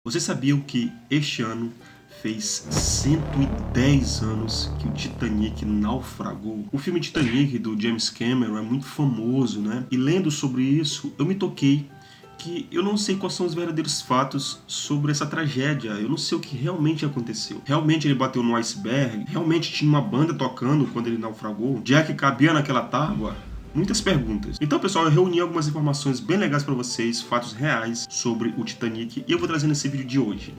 Vocês sabiam que este ano fez 110 anos que o Titanic naufragou? O filme Titanic, do James Cameron, é muito famoso, né? E lendo sobre isso, eu me toquei que eu não sei quais são os verdadeiros fatos sobre essa tragédia. Eu não sei o que realmente aconteceu. Realmente ele bateu no iceberg? Realmente tinha uma banda tocando quando ele naufragou? Jack cabia naquela tábua? Muitas perguntas. Então, pessoal, eu reuni algumas informações bem legais para vocês, fatos reais sobre o Titanic, e eu vou trazer nesse vídeo de hoje.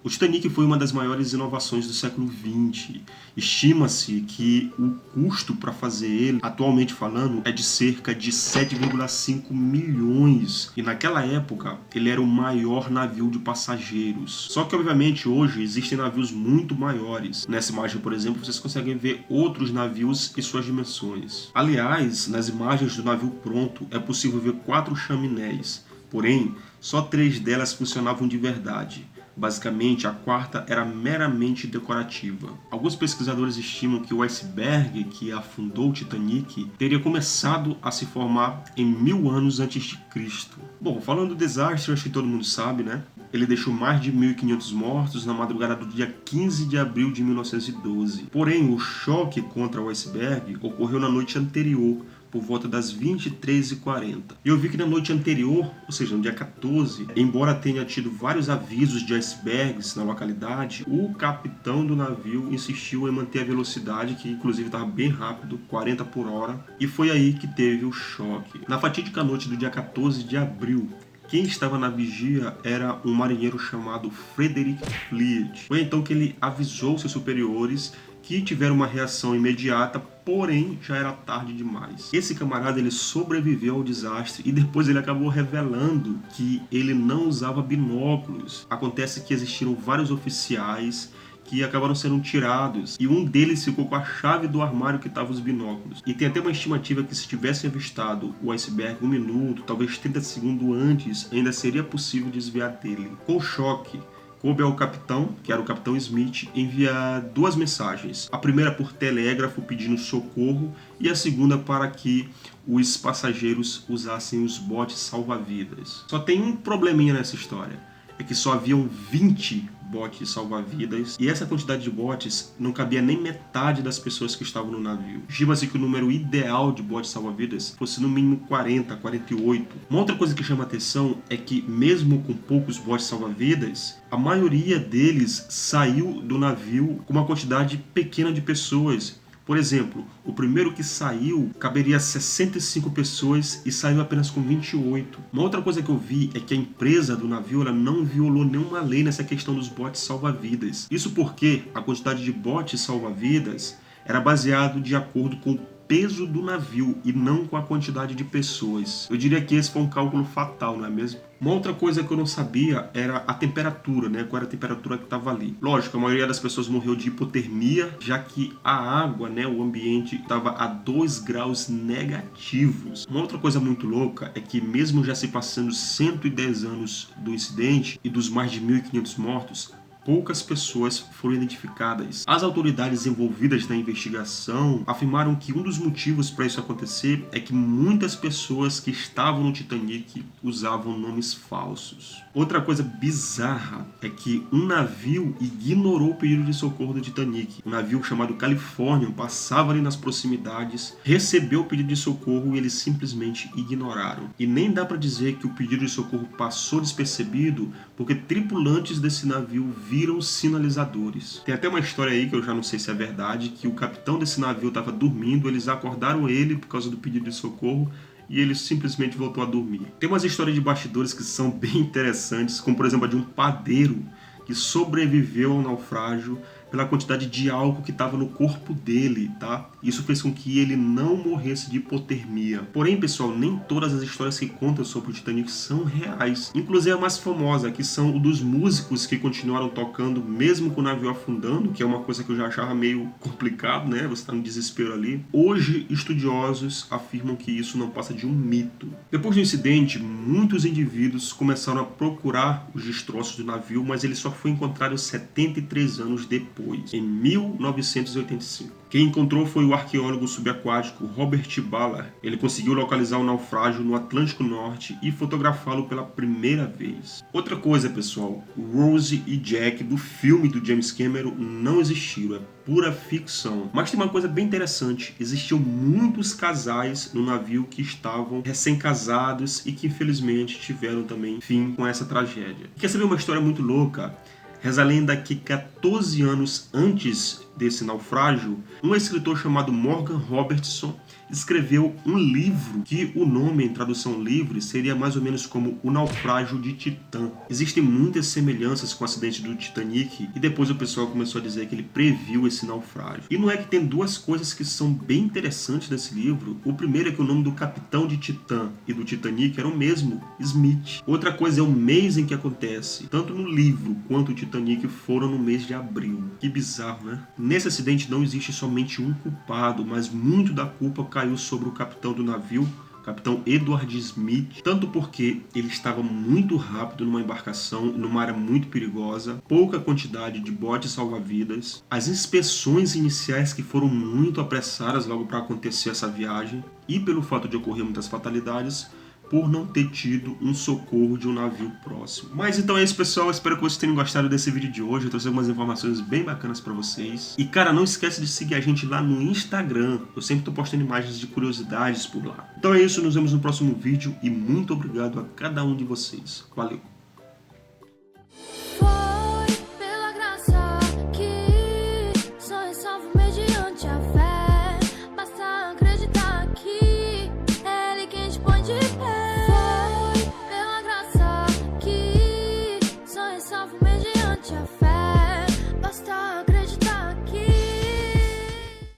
O Titanic foi uma das maiores inovações do século XX. Estima-se que o custo para fazer ele, atualmente falando, é de cerca de 7,5 milhões. E naquela época, ele era o maior navio de passageiros. Só que, obviamente, hoje existem navios muito maiores. Nessa imagem, por exemplo, vocês conseguem ver outros navios e suas dimensões. Aliás, nas imagens do navio pronto, é possível ver 4 chaminés. Porém, só 3 delas funcionavam de verdade. Basicamente, a quarta era meramente decorativa. Alguns pesquisadores estimam que o iceberg que afundou o Titanic teria começado a se formar em 1000 anos antes de Cristo. Bom, falando do desastre, acho que todo mundo sabe, né? Ele deixou mais de 1.500 mortos na madrugada do dia 15 de abril de 1912. Porém, o choque contra o iceberg ocorreu na noite anterior, por volta das 23h40. E eu vi que na noite anterior, ou seja, no dia 14, embora tenha tido vários avisos de icebergs na localidade, o capitão do navio insistiu em manter a velocidade, que inclusive estava bem rápido, 40 por hora, e foi aí que teve o choque. Na fatídica noite do dia 14 de abril, quem estava na vigia era um marinheiro chamado Frederick Fleet. Foi então que ele avisou seus superiores, que tiveram uma reação imediata, porém já era tarde demais. Esse camarada ele sobreviveu ao desastre e depois ele acabou revelando que ele não usava binóculos. Acontece que existiram vários oficiais que acabaram sendo tirados, e um deles ficou com a chave do armário que estavam os binóculos. E tem até uma estimativa que se tivessem avistado o iceberg 1 minuto, talvez 30 segundos antes, ainda seria possível desviar dele. Com o choque, coube ao capitão, que era o capitão Smith, enviar 2 mensagens. A primeira por telégrafo pedindo socorro e a segunda para que os passageiros usassem os botes salva-vidas. Só tem um probleminha nessa história, é que só haviam 20 botes salva-vidas e essa quantidade de botes não cabia nem metade das pessoas que estavam no navio. Estima-se que o número ideal de botes salva-vidas fosse no mínimo 40, 48. Uma outra coisa que chama atenção é que mesmo com poucos botes salva-vidas, a maioria deles saiu do navio com uma quantidade pequena de pessoas. Por exemplo, o primeiro que saiu caberia 65 pessoas e saiu apenas com 28. Uma outra coisa que eu vi é que a empresa do navio ela não violou nenhuma lei nessa questão dos botes salva-vidas. Isso porque a quantidade de botes salva-vidas era baseado de acordo com o peso do navio e não com a quantidade de pessoas. Eu diria que esse foi um cálculo fatal, não é mesmo? Uma outra coisa que eu não sabia era a temperatura, né? Qual era a temperatura que estava ali. Lógico, a maioria das pessoas morreu de hipotermia, já que a água, né, o ambiente estava a 2 graus negativos. Uma outra coisa muito louca é que mesmo já se passando 110 anos do incidente e dos mais de 1.500 mortos, poucas pessoas foram identificadas. As autoridades envolvidas na investigação afirmaram que um dos motivos para isso acontecer é que muitas pessoas que estavam no Titanic usavam nomes falsos. Outra coisa bizarra é que um navio ignorou o pedido de socorro do Titanic. Um navio chamado Californian passava ali nas proximidades, recebeu o pedido de socorro e eles simplesmente ignoraram. E nem dá para dizer que o pedido de socorro passou despercebido, porque tripulantes desse navio viram sinalizadores. Tem até uma história aí que eu já não sei se é verdade, que o capitão desse navio estava dormindo, eles acordaram ele por causa do pedido de socorro e ele simplesmente voltou a dormir. Tem umas histórias de bastidores que são bem interessantes, como por exemplo a de um padeiro que sobreviveu ao naufrágio pela quantidade de álcool que estava no corpo dele, tá? Isso fez com que ele não morresse de hipotermia. Porém, pessoal, nem todas as histórias que contam sobre o Titanic são reais. Inclusive a mais famosa, que são o dos músicos que continuaram tocando mesmo com o navio afundando, que é uma coisa que eu já achava meio complicado, né? Você tá no desespero ali. Hoje, estudiosos afirmam que isso não passa de um mito. Depois do incidente, muitos indivíduos começaram a procurar os destroços do navio, mas eles só foi encontrado 73 anos depois, em 1985. Quem encontrou foi o arqueólogo subaquático Robert Ballard. Ele conseguiu localizar o naufrágio no Atlântico Norte e fotografá-lo pela primeira vez. Outra coisa, pessoal, Rose e Jack do filme do James Cameron não existiram, é pura ficção. Mas tem uma coisa bem interessante, existiam muitos casais no navio que estavam recém-casados e que infelizmente tiveram também fim com essa tragédia. Quer saber uma história muito louca? Reza a lenda que 14 anos antes desse naufrágio, um escritor chamado Morgan Robertson escreveu um livro que o nome, em tradução livre, seria mais ou menos como O Naufrágio de Titã. Existem muitas semelhanças com o acidente do Titanic e depois o pessoal começou a dizer que ele previu esse naufrágio. E não é que tem duas coisas que são bem interessantes nesse livro. O primeiro é que o nome do capitão de Titã e do Titanic era o mesmo, Smith. Outra coisa é o mês em que acontece. Tanto no livro quanto o Titanic foram no mês de abril. Que bizarro, né? Nesse acidente não existe somente um culpado, mas muito da culpa caiu sobre o capitão do navio, capitão Edward Smith, tanto porque ele estava muito rápido numa embarcação, numa área muito perigosa, pouca quantidade de botes salva-vidas, as inspeções iniciais que foram muito apressadas logo para acontecer essa viagem, e pelo fato de ocorrer muitas fatalidades, por não ter tido um socorro de um navio próximo. Mas então é isso, pessoal. Espero que vocês tenham gostado desse vídeo de hoje. Eu trouxe algumas informações bem bacanas pra vocês. E, cara, não esquece de seguir a gente lá no Instagram. Eu sempre tô postando imagens de curiosidades por lá. Então é isso, nos vemos no próximo vídeo e muito obrigado a cada um de vocês. Valeu!